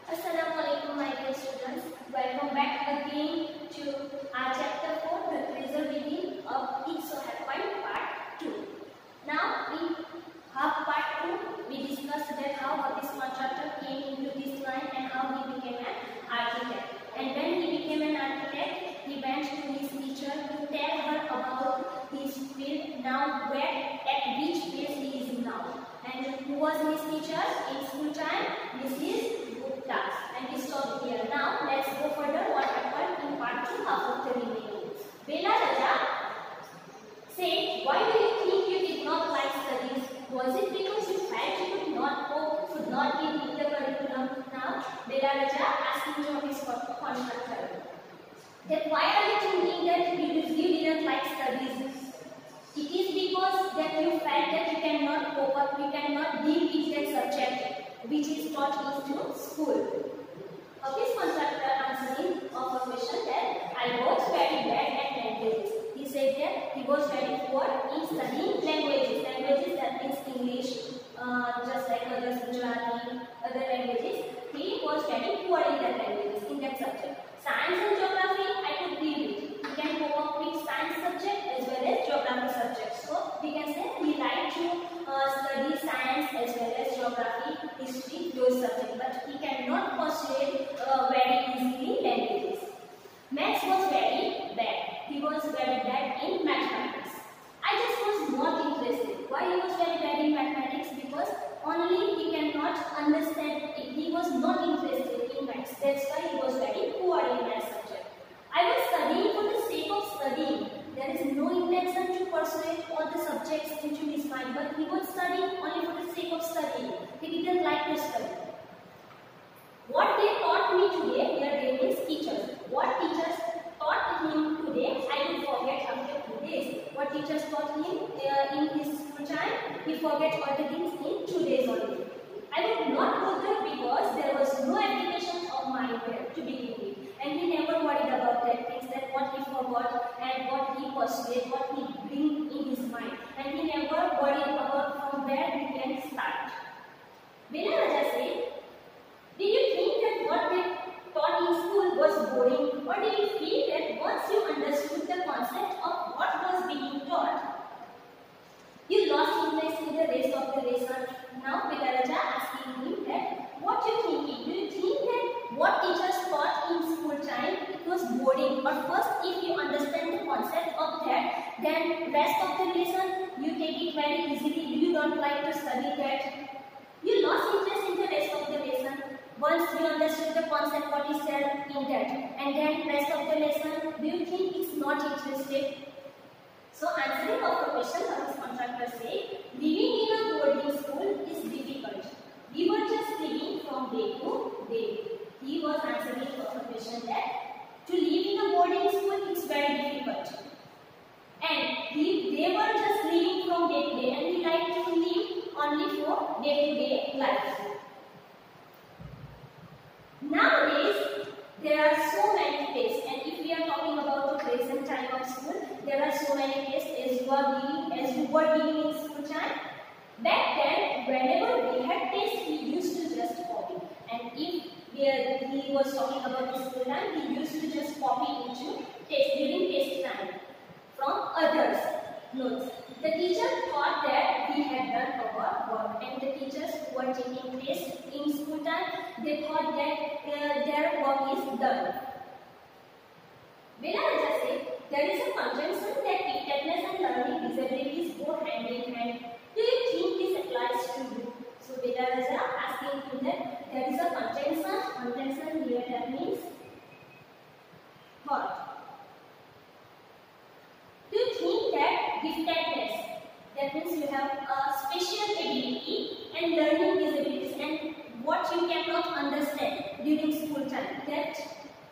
Assalamualaikum my dear students. Welcome back again to our chapter 4, the treasure within of It So Happened part 2. Now in part 2 we discussed that how this contractor came into this line and how he became an architect. And when he became an architect, he went to his teacher to tell her about his field, now where at which place he is now. And who was his teacher in school time? Mrs. And we stop here. Now let's go further what happened in part 2 half of the remaining. Bela Raja said, why do you think you did not like studies? Was it because you felt you could not cope, could not be in the curriculum? Now Bela Raja asking to his contractor that why are you thinking that you didn't like studies? It is because that you felt that you cannot cope up, you cannot deal with that subject which is taught into school. His contractor answering of a question that I was very bad at languages. He said that he was very poor in studying languages. Languages that means English, just like others, Gujarati, other languages. He was very poor in that languages, in that subject. Science and geography, I could deal with. He can cope up with science subject as well as geography subject. So we can say he liked to study science as well as geography, history, those subjects, but he cannot persuade very easily languages. Maths was very bad. He was very bad in mathematics. I just was not interested. Why he was very bad in mathematics? Because only he cannot understand it. He was not interested in maths. That's why he was very poor in maths subject. I was studying for the sake of studying. There is no intention to persuade all the subjects into his mind, but he was studying only for the sake of studying. He didn't like to study. What they taught me today, their name is teachers. What teachers taught him today, I will forget after 2 days. What teachers taught him in his school time, he forget all the things in 2 days only. I would not bother because there was no application of mind there to begin with. And he never worried about that things, that what he forgot and what he persuaded, what he bring in his mind. And he never worried about from where he can start. Bela Raja said, did you think that what they taught in school was boring, or did you feel that once you understood the concept of what was being taught, you lost interest in the rest of the lesson? Now Bela Raja asking him that what you thinking? Do you think that what teachers taught in school time it was boring? Or first, if you understand the concept of that, then rest of the lesson you take it very easily. You don't like to study that. You lost interest in the rest of the lesson. Once you understood the concept what is said in that, and then rest of the lesson, do you think it's not interested? So answering of the question, his contractor said, living in a boarding school is difficult. We were just living from day to day. He was answering of the question that to live in a boarding school is very difficult. And they were just living from day to day, and he liked to live only for day-to-day life. Nowadays, there are so many places, and if we are talking about the present time of school, there are so many places as you were living in school time. Back then, whenever we had tests, we used to just copy. And if he was talking about the school time, he used to just copy into test during test time from others' notes. The teacher thought that we had done our work, and the teachers who were taking tests in school time, they thought that their work is done. Bela Raja said, there is a conjunction that giftedness and learning disabilities go hand in hand. Do you think this applies to you? So Bela Raja asking him that there is a conjunction here, that means what? Do you think that giftedness, that means you have a special ability, and learning disabilities, and what you cannot understand during school time, that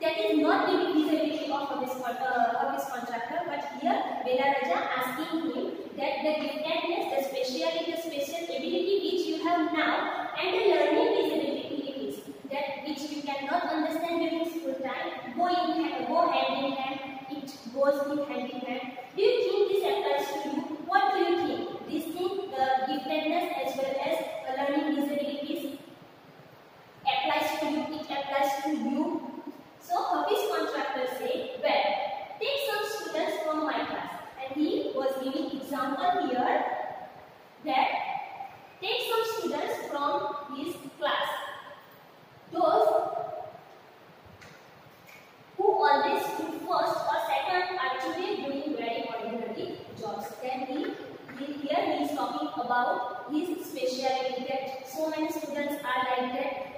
is not the disability of his contractor, but here Bela Raja asking him that the giftedness, the special ability which you have now, and the learning disabilities that which you cannot understand during school time go hand in hand. It goes in hand in hand. Do you think this applies to you? What do you think? This thing, the giftedness as well as the learning disabilities applies to you? It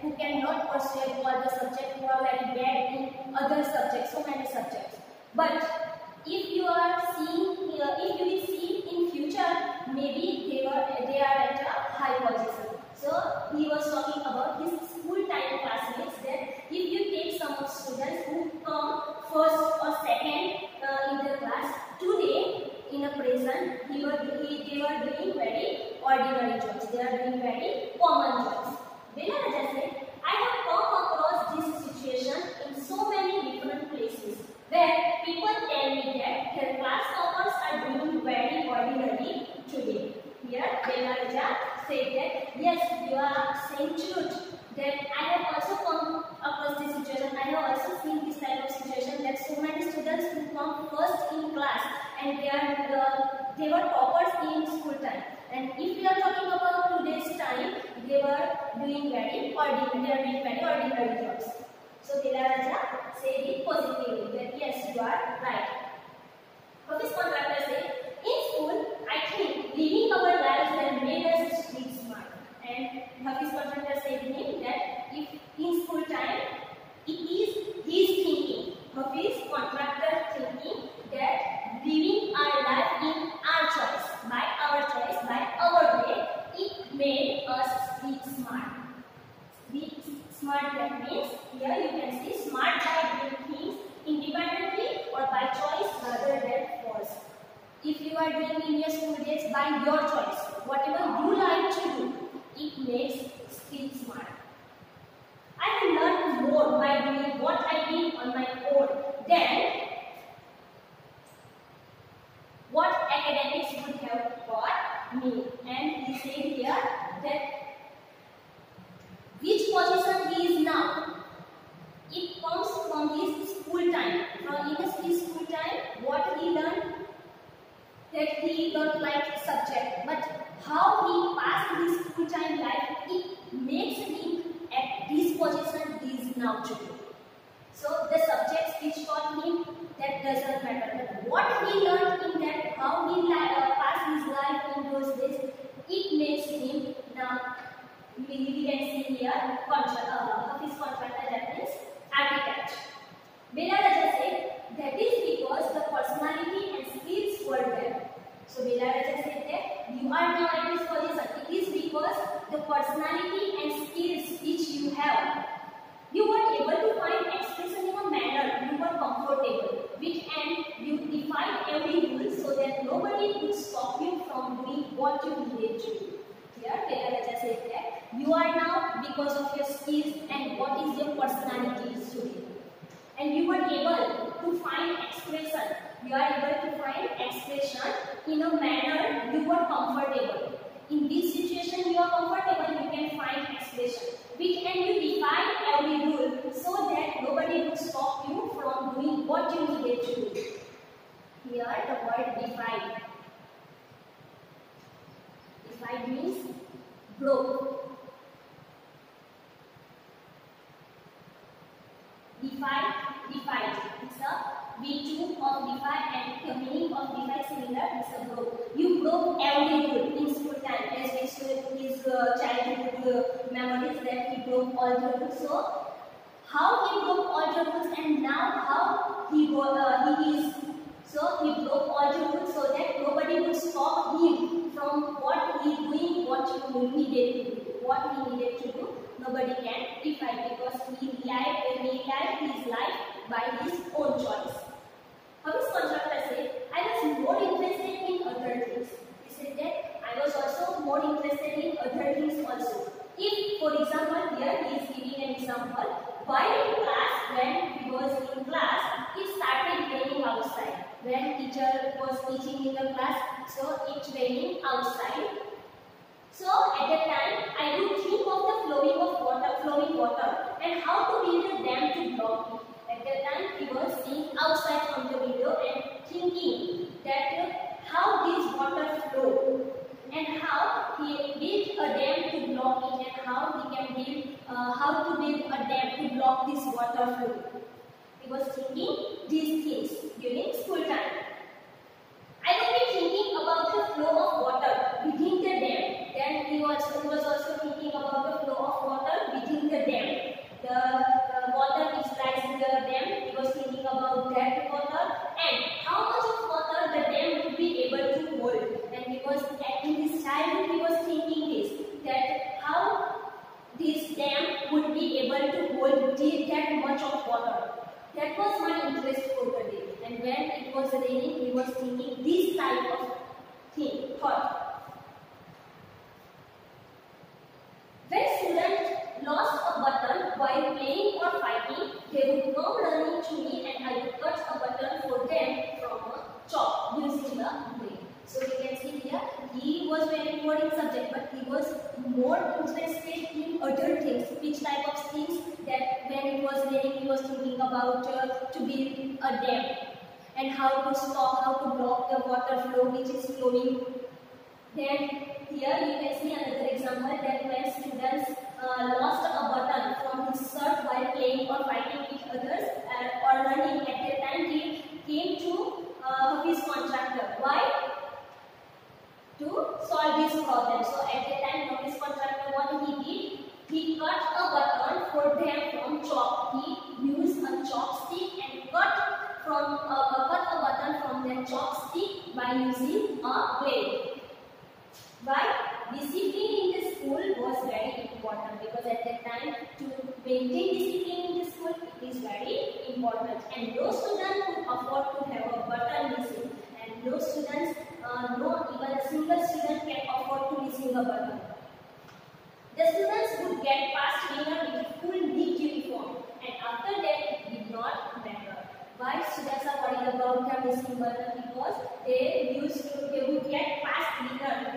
who cannot persuade all the subjects, who are very bad in other subjects, so many subjects. But if you are seeing, if you will see in future, maybe they are at a high position. So he was talking about his school time classmates, that if you take some of students who come first or second in the class, today in a present they were doing very ordinary jobs. They are doing very common jobs. Bela Raja said, I have come across this situation in so many different places where people tell me that their class toppers are doing very ordinary today. Here Bela Raja said that yes, you are saying truth. That I have also come across this situation. I have also seen this type of situation, that so many students who come first in class and they were toppers in school time. And if we are talking about today's time, they were doing very ordinary jobs. So Bela Raja said it positively, that yes, you are right. Office contractor said, in school, I think living our lives has made us street smart. And office contractor said to him that if in school time, it is his thinking, office contractor thinking, that living our life in our choice, by our way, it made us street smart. Street smart, that means here you can see smart by doing things independently or by choice rather than force. If you are doing in your school days by your choice, whatever you like to do, it makes street smart. I have learned more by doing what I did on my own than what academics would have taught me. And he said here that which position he is now, it comes from his school time. From his school time, what he learned, that he don't like subject, but how he passed his school time life, it makes him at this position he is now today. So the subjects which taught him, that doesn't matter. But what he learned in that, how he passed his life in those days, it makes him now. We can see here office contractor, that means architect. Bela Raja said that is because the personality and skills were there. So Bela Raja said that you are now at this position. It is because the personality and skills which you have, you were able to find expression in a manner you were comfortable with, and you defined every rule so that nobody could stop you from doing what you needed to do. Here Bela Raja said that you are now because of your skills and what is your personality today. And you were able to find expression. You are able to find expression in a manner you were comfortable. In this situation you are comfortable, you can find expression. And you define every rule so that nobody would stop you from doing what you needed to do. Here the word define. Define means broke. Define. It's a V2 of define, and the meaning of define similar. It's a broke. You broke every rule in school time, as we saw his childhood memories, that he broke all the rules. So how he broke all the rules, and now how he is. So he broke all the rules so that nobody would stop him from what he is doing, what he needed to do. What he needed to do, nobody can define, because he lived his life by his own choice. Office contractor said, I was more interested in other things. He said that I was also more interested in other things also. If, for example, here he is giving an example, while in class, when he was in class, it started raining outside. When teacher was teaching in the class, so it's raining outside. So at that time, I would think of the flowing water, and how to build a dam to block it. At that time, he was seeing outside from the window and thinking that how this water flow, and how he built a dam to block it, and how he can build a dam to block this water flow. He was thinking these things during school time. I would be thinking about the flow of water within the dam. Then he was also thinking about the flow of water within the dam. able to hold that much of water. That was my interest for the day. And when it was raining, he was thinking this type of thought. When students lost a button while playing or fighting, they would come running to me and I would cut a button for them from a chalk using the blade. So you can see here, he was very poor in subject, but he was more interested in other things. Which type of things? That when it was raining, he was thinking about to build a dam and how to stop, how to block the water flow which is flowing. Then here you can see another example that when students lost a button from his shirt while playing or fighting with others or running, at that time he came to his contractor. Why? To solve this problem. So at that time his contractor, what he did, he cut a button for them from chalk. He used a chopstick and cut a button from that chopstick by using a blade. Why? Discipline in the school was very important, because at that time to maintain discipline in the school, it is very important, and no student could afford to have a button missing, and no students, no even a single student can afford to missing a button. The students would get past dinner with a full neat uniform, and after that it did not matter. Why students are worried about their missing button? Because they would get past dinner.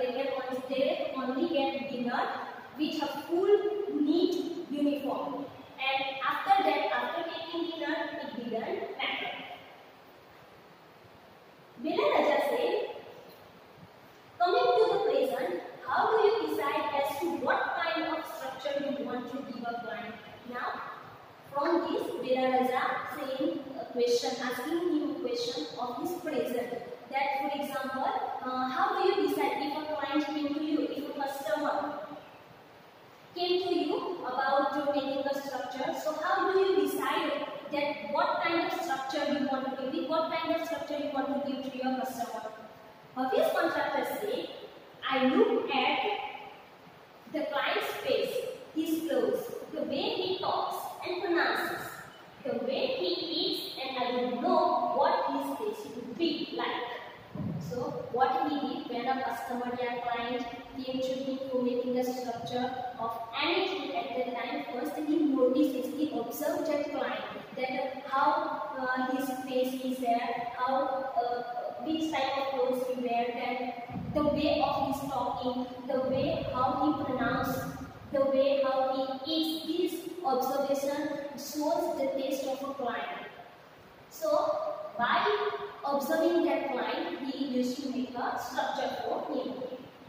They only get dinner with a full neat uniform, and after that, after taking dinner, it didn't matter. Bila Raja said, coming to the present, how do you decide as to what kind of structure you want to give a client? Now, from this, Bila Raja saying a question, asking him a question of his present. That, for example, how do you decide if a client came to you, if a customer came to you about making a structure? So, how do you decide that what kind of structure you want to give, what kind of structure you want to give to your customer? His contractor say, I look at the client's face, his clothes, the way he talks and pronounces, the way he eats, and I will know what his face would be like. So what he did when a customer or client came to him for making a structure of anything at that time, first he notices, he observed that client, that how his face is there, how which type of clothes he wear, that the way of his talking, the way how he pronounces, the way how he eats. This observation shows the taste of a client. So by observing that client, he used to make a structure for him.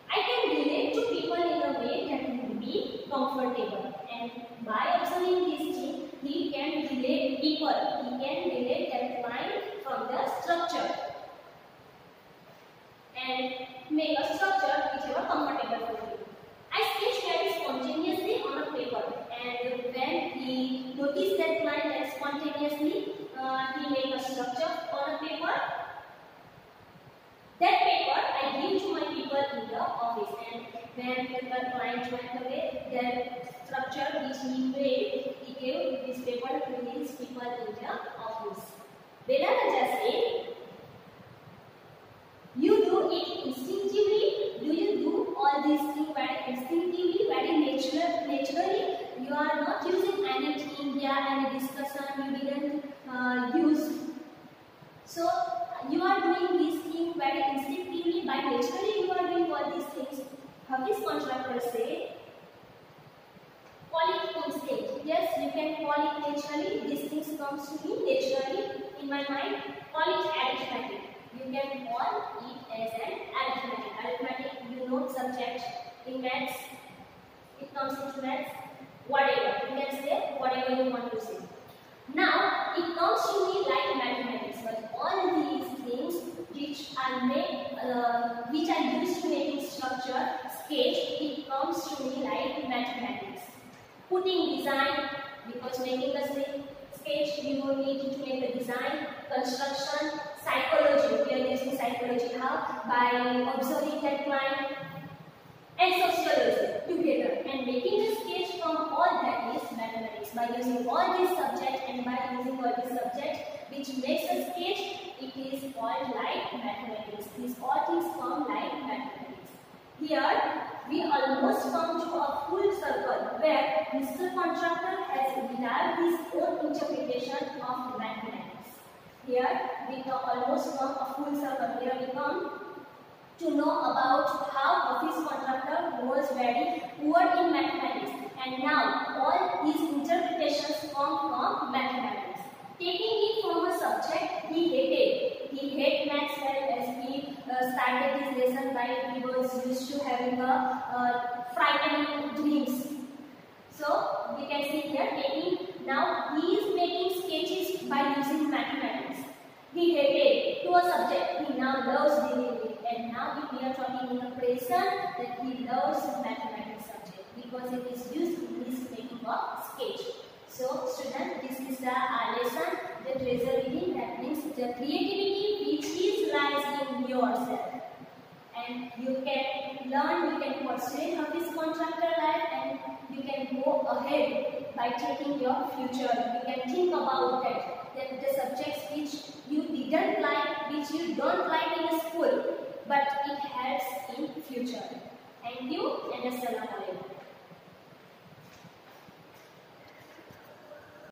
I can relate to people in a way that would be comfortable, and by observing this thing, he can relate people, he can relate that client from the structure and make a structure which is comfortable for him. I sketched very spontaneously on a paper, and when he noticed that client and spontaneously he made a structure on a paper. That paper I give to my people in the office, and when the client went away, that structure which he made, he gave this paper to his people in the office. Bela Raja said, you do it instinctively. Do you do all these things very instinctively, very naturally? You are not using anything here, any discussion you didn't use. So you are doing these things very instinctively, by naturally you are doing all these things. How his contractor say? Call it instinct. Yes, you can call it naturally. These things comes to me naturally in my mind. Call it arithmetic. You can call it as an arithmetic. Arithmetic, you know, subject in maths. It comes into maths. Whatever. You can say whatever you want to say. Now, it comes to me like mathematics, but all these things which I used to make structure, sketch, it comes to me like mathematics. Putting design, because making a sketch, you will need to make a design, construction, psychology, we are using psychology how? By observing that client, and sociology together, and making a sketch from all that is mathematics. By using all these subjects and by using all these subjects which makes a sketch, it is called like mathematics. These all things form like mathematics. Here we almost come to a full circle where Mr. Contractor has derived his own interpretation of mathematics. Here we almost come a full circle. Here we come to know about how office contractor was very poor in mathematics, and now all his interpretations come from mathematics. Taking it from a subject he hated. He hated maths as he started his lesson by he was used to having a frightening dreams. So we can see here now he is making sketches by using mathematics. He hated to a subject, he now loves dealing with, and now if we are talking in the present that he loves mathematics subject because it is used in his making of sketch. So student, this is our lesson, the treasure reading, that means the creativity which is lies in yourself. And you can learn, you can pursue office contractor life, and you can go ahead by taking your future. You can think about that the subjects which you didn't like, which you don't like in school,